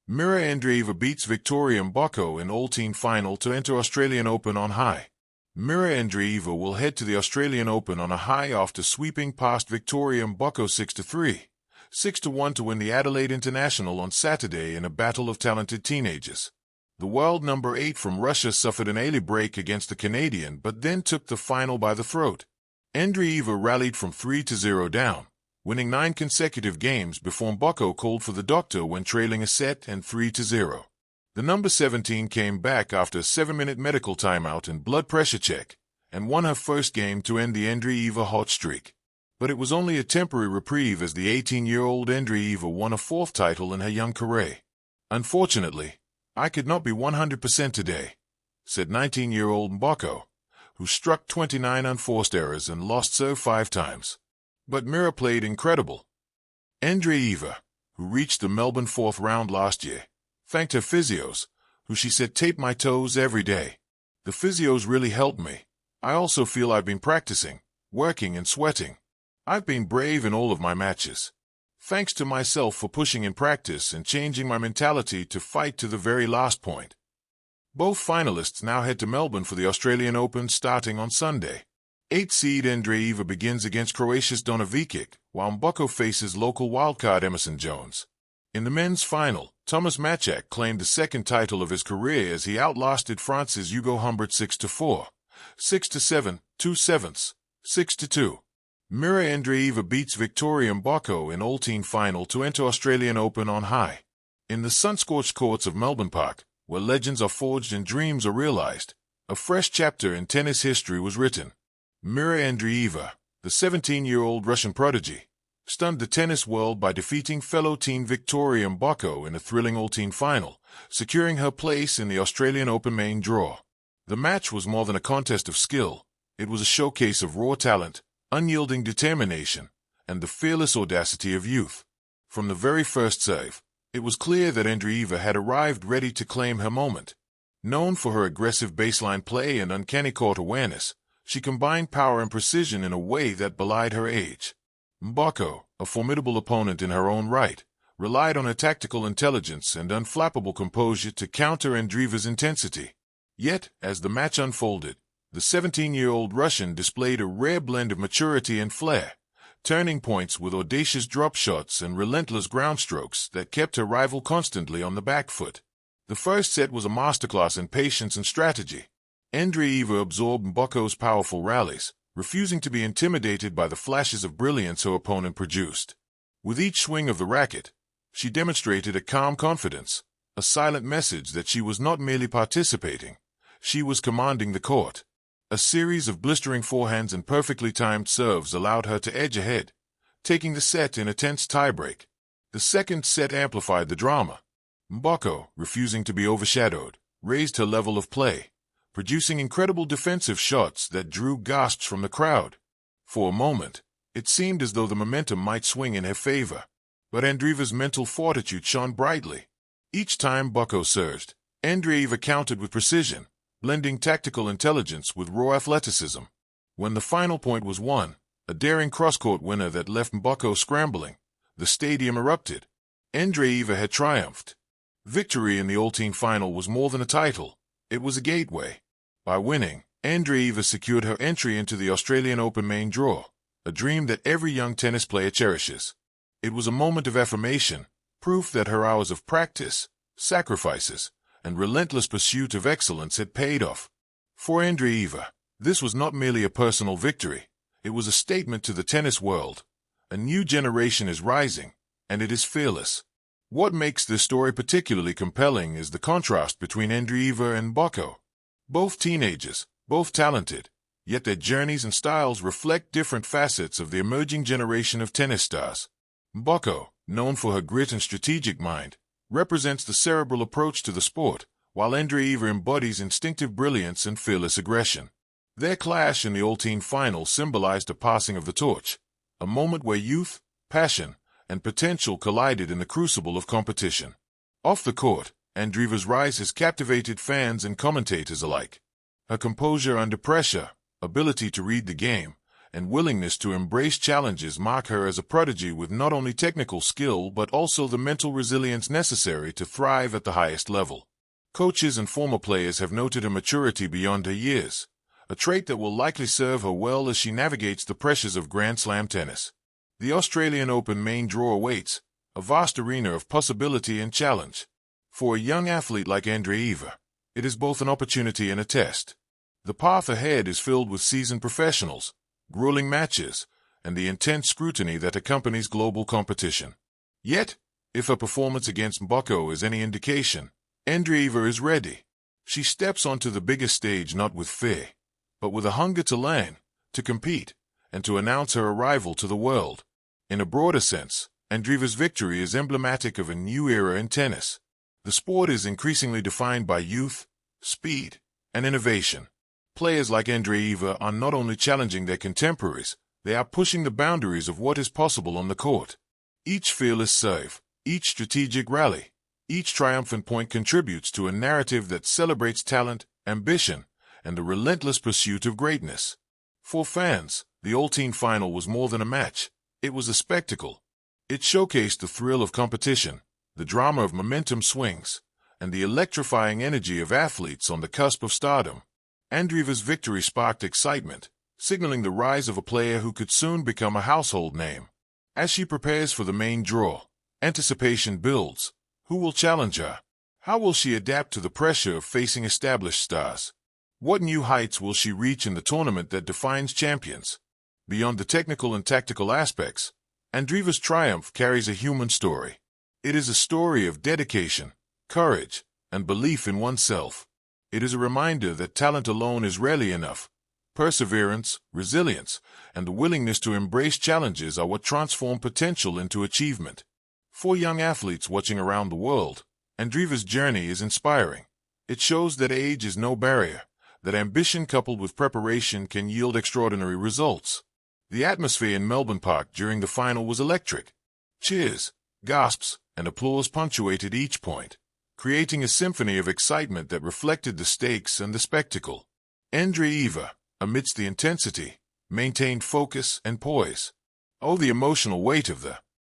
Mirra Andreeva beats Victoria Mboko in all-team final to enter Australian Open on high. Mirra Andreeva will head to the Australian Open on a high after sweeping past Victoria Mboko 6-3, 6-1 to win the Adelaide International on Saturday in a battle of talented teenagers. The world number 8 from Russia suffered an early break against the Canadian but then took the final by the throat. Andreeva rallied from 3-0 down, winning 9 consecutive games before Mboko called for the doctor when trailing a set and 3-0. The number 17 came back after a 7-minute medical timeout and blood pressure check, and won her first game to end the Andreeva hot streak. But it was only a temporary reprieve as the 18-year-old Andreeva won a 4th title in her young career. "Unfortunately, I could not be 100% today," said 19-year-old Mboko, who struck 29 unforced errors and lost serve 5 times. But Mirra played incredible. Andreeva, who reached the Melbourne 4th round last year, thanked her physios, who she said taped my toes every day. "The physios really helped me. I also feel I've been practicing, working and sweating. I've been brave in all of my matches. Thanks to myself for pushing in practice and changing my mentality to fight to the very last point." Both finalists now head to Melbourne for the Australian Open starting on Sunday. 8-seed Andreeva begins against Croatia's Donovikic, while Mboko faces local wildcard Emerson Jones. In the men's final, Thomas Machak claimed the 2nd title of his career as he outlasted France's Hugo Humbert 6-4, 6-7, 2/7, 6-2. Mirra Andreeva beats Victoria Mboko in all-team final to enter Australian Open on high. In the sun-scorched courts of Melbourne Park, where legends are forged and dreams are realized, a fresh chapter in tennis history was written. Mirra Andreeva, the 17-year-old Russian prodigy, stunned the tennis world by defeating fellow teen Victoria Mboko in a thrilling all-team final, securing her place in the Australian Open main draw. The match was more than a contest of skill. It was a showcase of raw talent, unyielding determination, and the fearless audacity of youth. From the very first serve, it was clear that Andreeva had arrived ready to claim her moment. Known for her aggressive baseline play and uncanny court awareness, she combined power and precision in a way that belied her age. Mboko, a formidable opponent in her own right, relied on her tactical intelligence and unflappable composure to counter Andreeva's intensity. Yet, as the match unfolded, the 17-year-old Russian displayed a rare blend of maturity and flair, turning points with audacious drop shots and relentless ground strokes that kept her rival constantly on the back foot. The first set was a masterclass in patience and strategy. Andreeva absorbed Mboko's powerful rallies, refusing to be intimidated by the flashes of brilliance her opponent produced. With each swing of the racket, she demonstrated a calm confidence, a silent message that she was not merely participating, she was commanding the court. A series of blistering forehands and perfectly timed serves allowed her to edge ahead, taking the set in a tense tiebreak. The second set amplified the drama. Mboko, refusing to be overshadowed, raised her level of play, producing incredible defensive shots that drew gasps from the crowd. For a moment, it seemed as though the momentum might swing in her favor, but Andreeva's mental fortitude shone brightly. Each time Mboko surged, Andreeva countered with precision, blending tactical intelligence with raw athleticism. When the final point was won, a daring cross-court winner that left Mboko scrambling, the stadium erupted. Andreeva had triumphed. Victory in the all-team final was more than a title, it was a gateway. By winning, Andreeva secured her entry into the Australian Open main draw, a dream that every young tennis player cherishes. It was a moment of affirmation, proof that her hours of practice, sacrifices, and relentless pursuit of excellence had paid off. For Andreeva, this was not merely a personal victory, it was a statement to the tennis world. A new generation is rising, and it is fearless. What makes this story particularly compelling is the contrast between Andreeva and Mboko. Both teenagers, both talented, yet their journeys and styles reflect different facets of the emerging generation of tennis stars. Mboko, known for her grit and strategic mind, represents the cerebral approach to the sport, while Andreeva embodies instinctive brilliance and fearless aggression. Their clash in the all-team final symbolized a passing of the torch, a moment where youth, passion, and potential collided in the crucible of competition. Off the court, Andreeva's rise has captivated fans and commentators alike. Her composure under pressure, ability to read the game, and willingness to embrace challenges mark her as a prodigy with not only technical skill but also the mental resilience necessary to thrive at the highest level. Coaches and former players have noted her maturity beyond her years, a trait that will likely serve her well as she navigates the pressures of Grand Slam tennis. The Australian Open main draw awaits, a vast arena of possibility and challenge. For a young athlete like Andreeva, it is both an opportunity and a test. The path ahead is filled with seasoned professionals, grueling matches, and the intense scrutiny that accompanies global competition. Yet, if her performance against Mboko is any indication, Andreeva is ready. She steps onto the biggest stage not with fear, but with a hunger to learn, to compete, and to announce her arrival to the world. In a broader sense, Andreeva's victory is emblematic of a new era in tennis. The sport is increasingly defined by youth, speed, and innovation. Players like Andreeva are not only challenging their contemporaries, they are pushing the boundaries of what is possible on the court. Each fearless serve, each strategic rally, each triumphant point contributes to a narrative that celebrates talent, ambition, and the relentless pursuit of greatness. For fans, the all-team final was more than a match. It was a spectacle. It showcased the thrill of competition, the drama of momentum swings, and the electrifying energy of athletes on the cusp of stardom. Andreeva's victory sparked excitement, signaling the rise of a player who could soon become a household name. As she prepares for the main draw, anticipation builds. Who will challenge her? How will she adapt to the pressure of facing established stars? What new heights will she reach in the tournament that defines champions? Beyond the technical and tactical aspects, Andreeva's triumph carries a human story. It is a story of dedication, courage, and belief in oneself. It is a reminder that talent alone is rarely enough. Perseverance, resilience, and the willingness to embrace challenges are what transform potential into achievement. For young athletes watching around the world, Andreeva's journey is inspiring. It shows that age is no barrier, that ambition coupled with preparation can yield extraordinary results. The atmosphere in Melbourne Park during the final was electric. Cheers, gasps, and applause punctuated each point, creating a symphony of excitement that reflected the stakes and the spectacle. Andreeva, amidst the intensity, maintained focus and poise. Oh, the emotional weight of the